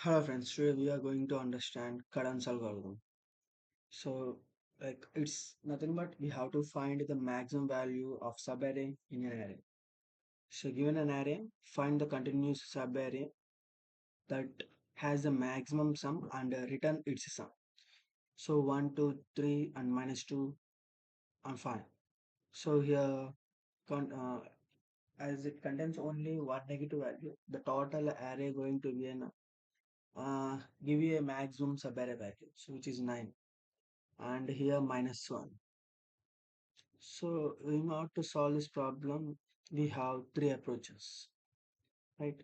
Hello friends, today we are going to understand Kadan's algorithm. So it's nothing but we have to find the maximum value of subarray in an array. So given an array, find the continuous subarray that has the maximum sum and return its sum. So 1, 2, 3 and minus 2 and 5. So here as it contains only one negative value, the total array going to be an give you a maximum subarray value, so which is 9. And here minus 1. So in order to solve this problem, we have three approaches, right?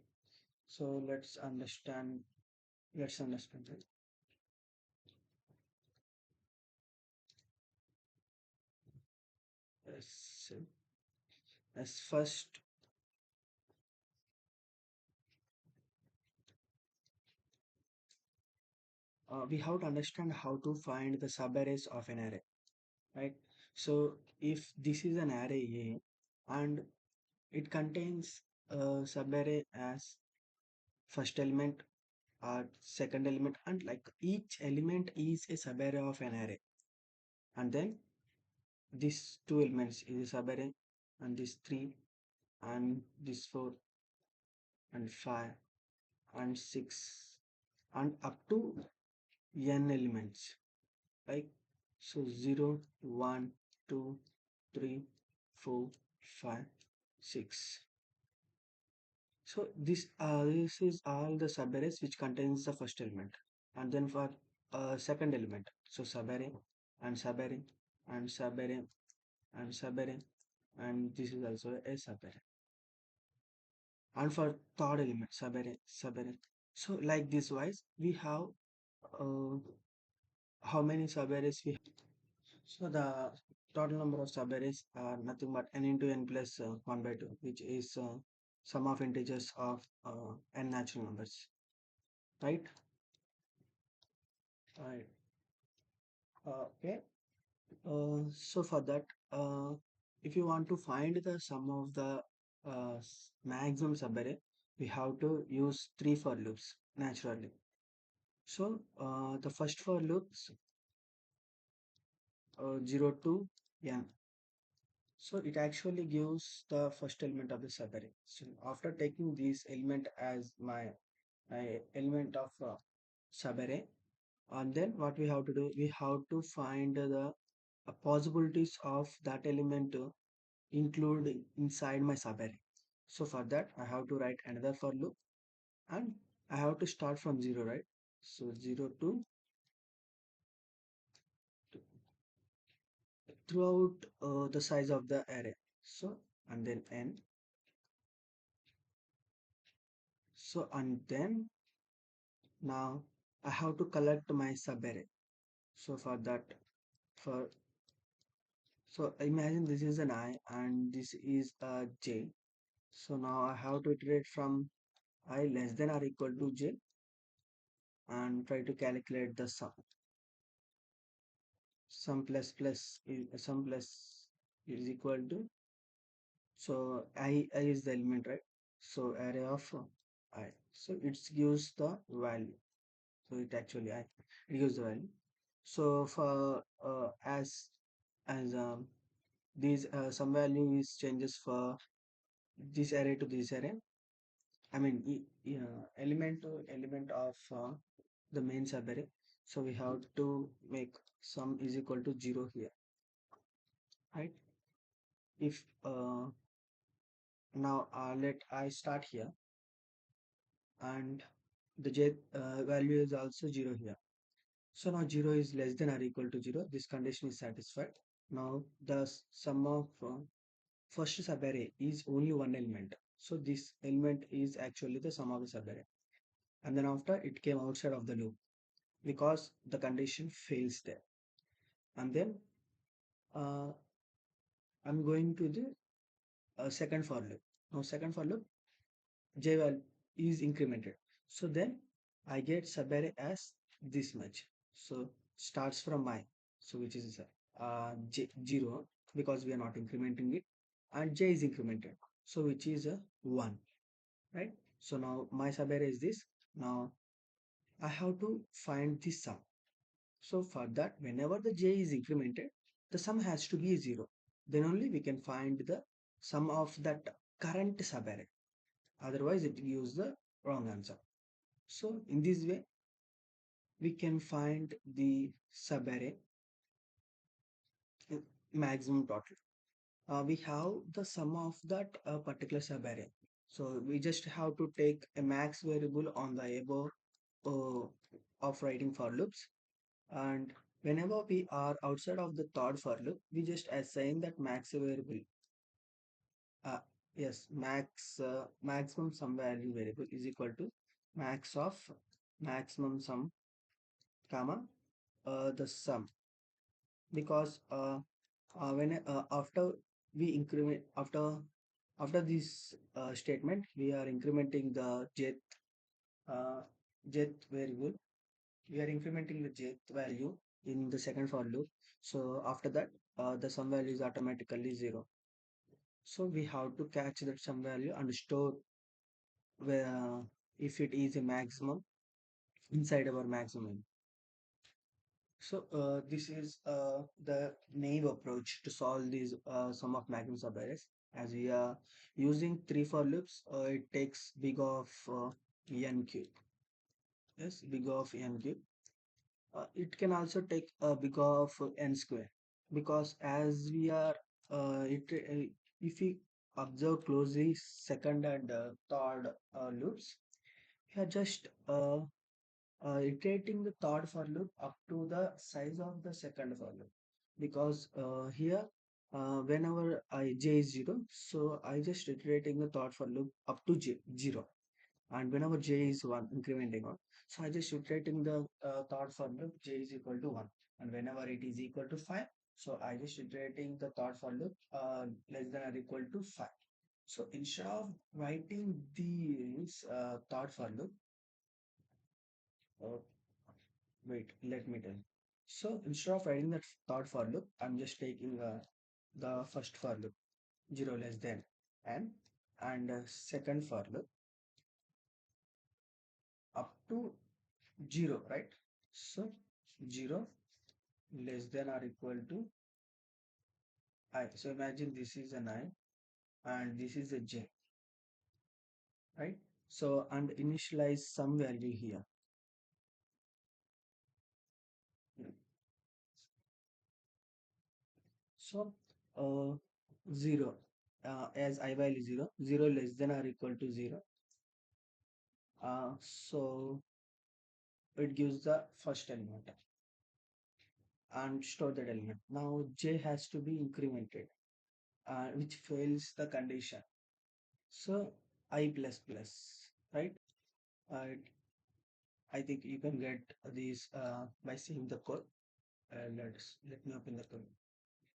So let's understand it. As, as first, we have to understand how to find the subarrays of an array, right? So if this is an array A and it contains a subarray as first element or second element, and like each element is a subarray of an array, and then these two elements is a subarray, and this three and this four and five and six and up to n elements, like so 0 1 2 3 4 5 6. So this is all the subarrays which contains the first element, and then for second element, so subarray and subarray and subarray and subarray, and this is also a subarray. And for third element, subarray. So like this wise we have uh, how many subarrays we have. So the total number of subarrays are nothing but n into n plus 1 by 2, which is sum of integers of n natural numbers, right? Right. Okay. So for that, if you want to find the sum of the maximum subarray, we have to use three for loops naturally. So the first for loops 0 to n. So it actually gives the first element of the subarray. So after taking this element as my element of subarray, and then what we have to do, we have to find the possibilities of that element include inside my subarray. So for that, I have to write another for loop, and I have to start from 0, right? So 0 to throughout the size of the array. So and then n. So and then now I have to collect my subarray. So for that, for so imagine this is an I and this is a j. So now I have to iterate from I less than or equal to j and try to calculate the sum. Sum plus is equal to, so I is the element, right? So array of I. So it gives the value. So it actually I it gives the value. So for as these some value is changes for this array to this array. I mean element to element of the main subarray. So we have to make sum is equal to 0 here, right? If now let I start here, and the j value is also 0 here. So now 0 is less than or equal to 0. This condition is satisfied. Now the sum of first subarray is only one element. So this element is actually the sum of the subarray. And then after it came outside of the loop because the condition fails there. And then uh, I'm going to the second for loop. Now second for loop, j value is incremented. So then I get subarray as this much. So starts from my, so which is j 0 because we are not incrementing it, and j is incremented, so which is a 1, right? So now my subarray is this. Now I have to find the sum. So for that, whenever the j is incremented, the sum has to be 0. Then only we can find the sum of that current subarray. Otherwise, it gives the wrong answer. So in this way, we can find the subarray uh, maximum total. We have the sum of that particular subarray. So we just have to take a max variable on the above uh, of writing for loops, and whenever we are outside of the third for loop, we just assign that max variable. Uh, yes, maximum sum value variable is equal to max of maximum sum comma the sum, because when after we increment after this statement we are incrementing the uh, jth variable. We are incrementing the jth value in the second for loop. So after that, the sum value is automatically 0. So we have to catch that sum value and store where if it is a maximum inside our maximum. So this is the naive approach to solve these sum of maximum subarrays. As we are using 3 for loops, it takes big of n cube. Yes, big of n cube. It can also take a big of n square, because as we are if we observe closely second and third loops, we are just iterating the third for loop up to the size of the second for loop, because here whenever j is 0, so I just iterating the third for loop up to j 0, and whenever j is 1 incrementing on, so I just iterating the third for loop j is equal to 1, and whenever it is equal to 5, so I just iterating the third for loop less than or equal to 5. So instead of writing these third for loop, uh, wait, let me tell you. So instead of writing that third for loop, I'm just taking the first for loop 0 less than n, and second for loop up to 0, right? So 0 less than or equal to I. So imagine this is an I and this is a j, right? So and initialize some value here. So uh, 0 as I value 0, 0 less than or equal to 0. So it gives the first element and store that element. Now j has to be incremented, which fails the condition. So I plus plus, right? Uh, I think you can get these by seeing the code. Let me open the code.